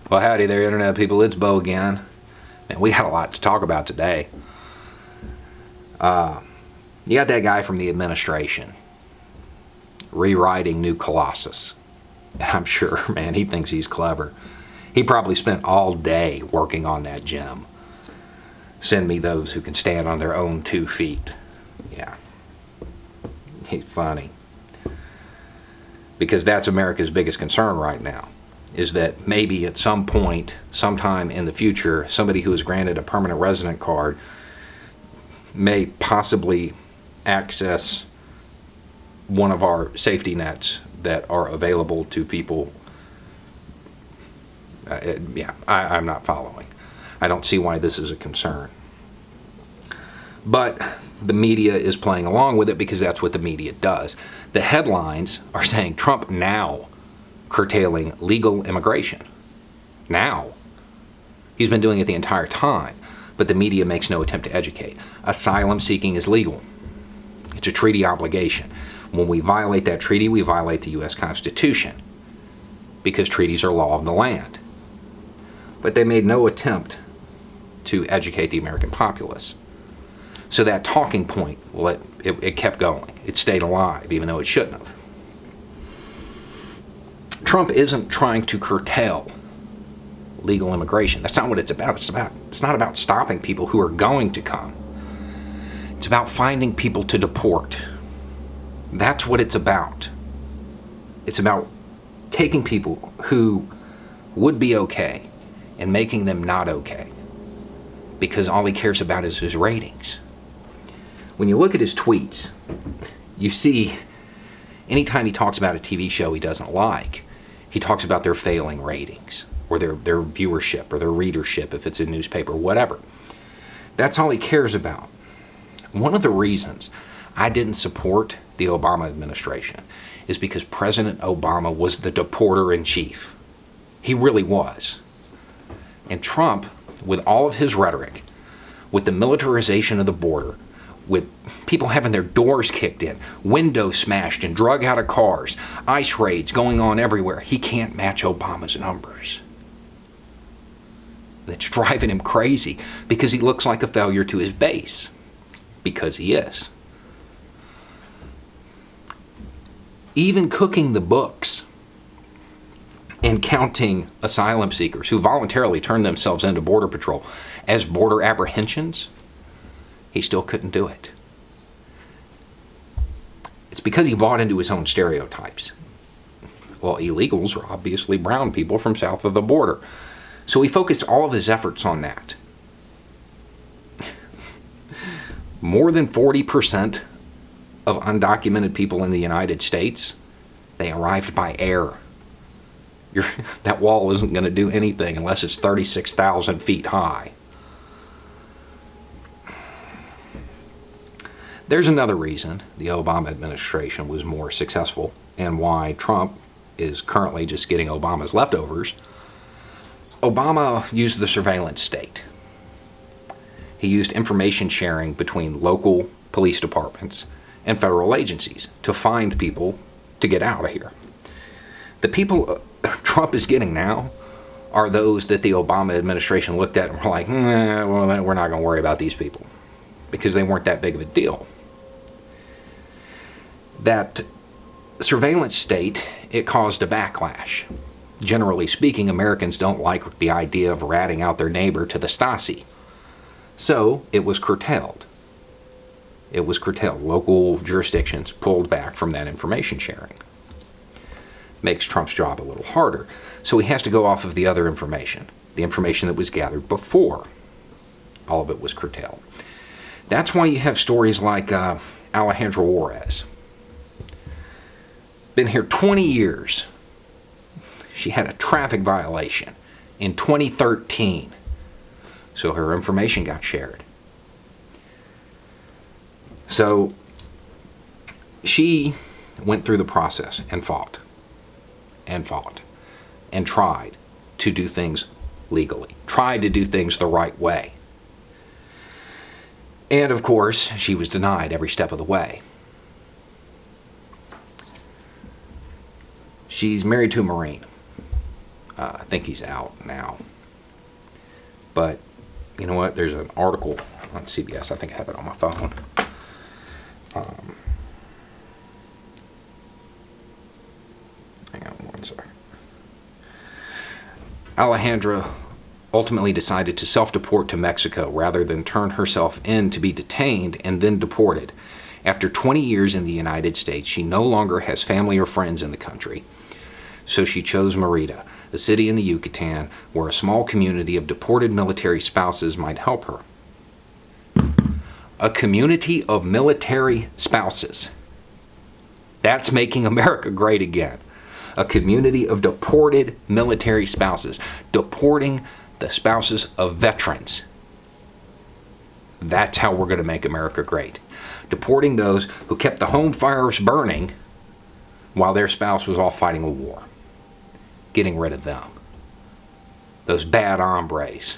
Well, howdy there, Internet people. It's Bo again. And we got a lot to talk about today. You got that guy from the administration rewriting New Colossus. I'm sure, man, he thinks he's clever. He probably spent all day working on that gem. Send me those who can stand on their own 2 feet. Yeah. He's funny. Because that's America's biggest concern right now, is that maybe at some point, sometime in the future, somebody who is granted a permanent resident card may possibly access one of our safety nets that are available to people. I'm not following. I don't see why this is a concern. But the media is playing along with it because that's what the media does. The headlines are saying Trump now curtailing legal immigration. Now. He's been doing it the entire time, but the media makes no attempt to educate. Asylum seeking is legal. It's a treaty obligation. When we violate that treaty, we violate the U.S. Constitution because treaties are law of the land. But they made no attempt to educate the American populace. So that talking point, well, it kept going. It stayed alive, even though it shouldn't have. Trump isn't trying to curtail legal immigration. That's not what it's about. It's not about stopping people who are going to come. It's about finding people to deport. That's what it's about. It's about taking people who would be okay and making them not okay, because all he cares about is his ratings. When you look at his tweets, you see anytime he talks about a TV show he doesn't like, he talks about their failing ratings or their viewership or their readership if it's a newspaper, whatever. That's all he cares about. One of the reasons I didn't support the Obama administration is because President Obama was the deporter-in-chief. He really was. And Trump, with all of his rhetoric, with the militarization of the border, with people having their doors kicked in, windows smashed and drug out of cars, ICE raids going on everywhere, he can't match Obama's numbers. That's driving him crazy because he looks like a failure to his base. Because he is. Even cooking the books and counting asylum seekers who voluntarily turned themselves into Border Patrol as border apprehensions, he still couldn't do it. It's because he bought into his own stereotypes. Well, illegals are obviously brown people from south of the border. So he focused all of his efforts on that. More than 40% of undocumented people in the United States, they arrived by air. That wall isn't going to do anything unless it's 36,000 feet high. There's another reason the Obama administration was more successful and why Trump is currently just getting Obama's leftovers. Obama used the surveillance state. He used information sharing between local police departments and federal agencies to find people to get out of here. The people Trump is getting now are those that the Obama administration looked at and were like, well, we're not going to worry about these people because they weren't that big of a deal. That surveillance state, it caused a backlash. Generally speaking, Americans don't like the idea of ratting out their neighbor to the Stasi. So it was curtailed. It was curtailed. Local jurisdictions pulled back from that information sharing. Makes Trump's job a little harder. So he has to go off of the other information, the information that was gathered before all of it was curtailed. That's why you have stories like Alejandra Juarez. Been here 20 years. She had a traffic violation in 2013. So her information got shared. So she went through the process and fought and tried to do things legally, tried to do things the right way. And of course, she was denied every step of the way. She's married to a Marine. I think he's out now. But you know what? There's an article on CBS. I think I have it on my phone. Hang on one second. Alejandra ultimately decided to self-deport to Mexico rather than turn herself in to be detained and then deported. After 20 years in the United States, she no longer has family or friends in the country. So she chose Mérida, a city in the Yucatan where a small community of deported military spouses might help her. A community of military spouses. That's making America great again. A community of deported military spouses. Deporting the spouses of veterans. That's how we're going to make America great. Deporting those who kept the home fires burning while their spouse was off fighting a war. Getting rid of them. Those bad hombres.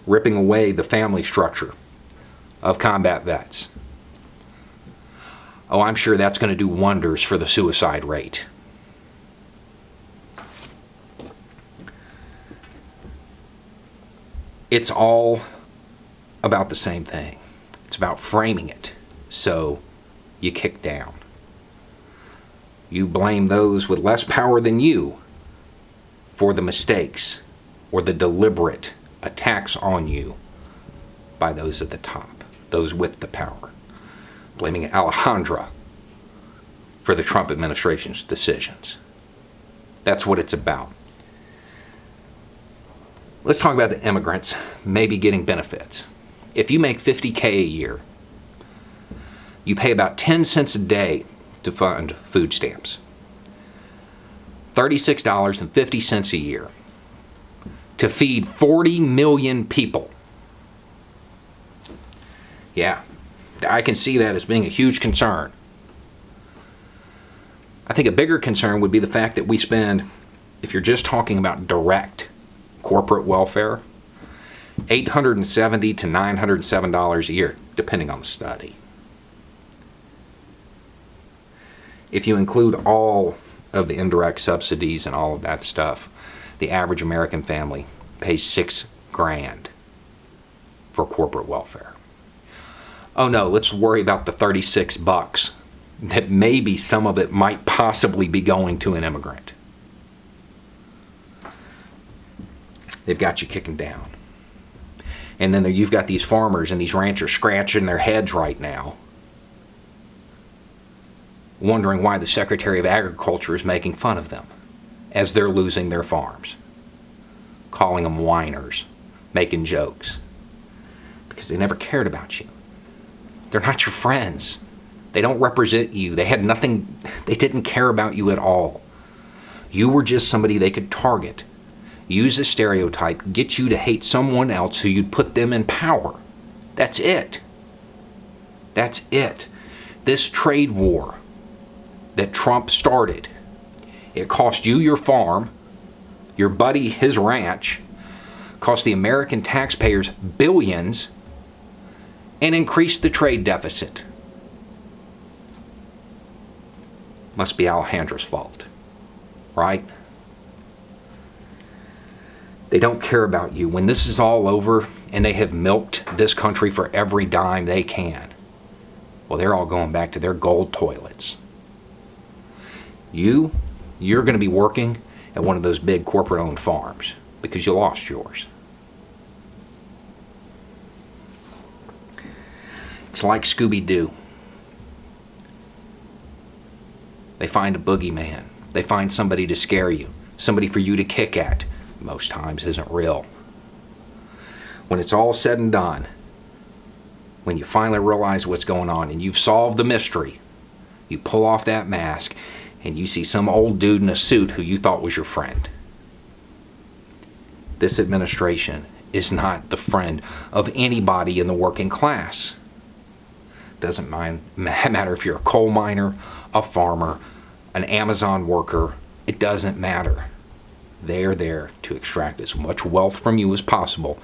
Ripping away the family structure of combat vets. Oh, I'm sure that's going to do wonders for the suicide rate. It's all about the same thing. It's about framing it so you kick down. You blame those with less power than you for the mistakes or the deliberate attacks on you by those at the top, those with the power. Blaming Alejandra for the Trump administration's decisions. That's what it's about. Let's talk about the immigrants maybe getting benefits. If you make $50K a year, you pay about 10 cents a day to fund food stamps. $36.50 a year to feed 40 million people. Yeah, I can see that as being a huge concern. I think a bigger concern would be the fact that we spend, if you're just talking about direct corporate welfare, $870 to $907 a year, depending on the study. If you include all of the indirect subsidies and all of that stuff, the average American family pays $6,000 for corporate welfare. Oh no, let's worry about the $36 that maybe some of it might possibly be going to an immigrant. They've got you kicking down. And then you've got these farmers and these ranchers scratching their heads right now, wondering why the Secretary of Agriculture is making fun of them as they're losing their farms, calling them whiners, making jokes, because they never cared about you. They're not your friends. They don't represent you. They had nothing, they didn't care about you at all. You were just somebody they could target, use a stereotype, get you to hate someone else so you'd put them in power. That's it. That's it. This trade war that Trump started, it cost you your farm, your buddy his ranch, cost the American taxpayers billions, and increased the trade deficit. Must be Alejandra's fault, right? They don't care about you. When this is all over and they have milked this country for every dime they can, well, they're all going back to their gold toilets. You're going to be working at one of those big corporate-owned farms because you lost yours. It's like Scooby-Doo. They find a boogeyman. They find somebody to scare you, somebody for you to kick at. Most times isn't real. When it's all said and done, when you finally realize what's going on and you've solved the mystery, you pull off that mask and you see some old dude in a suit who you thought was your friend. This administration is not the friend of anybody in the working class. Doesn't matter if you're a coal miner, a farmer, an Amazon worker. It doesn't matter. They're there to extract as much wealth from you as possible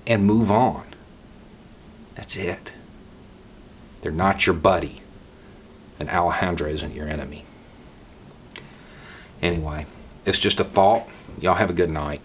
and move on. That's it. They're not your buddy, and Alejandra isn't your enemy. Anyway, it's just a thought. Y'all have a good night.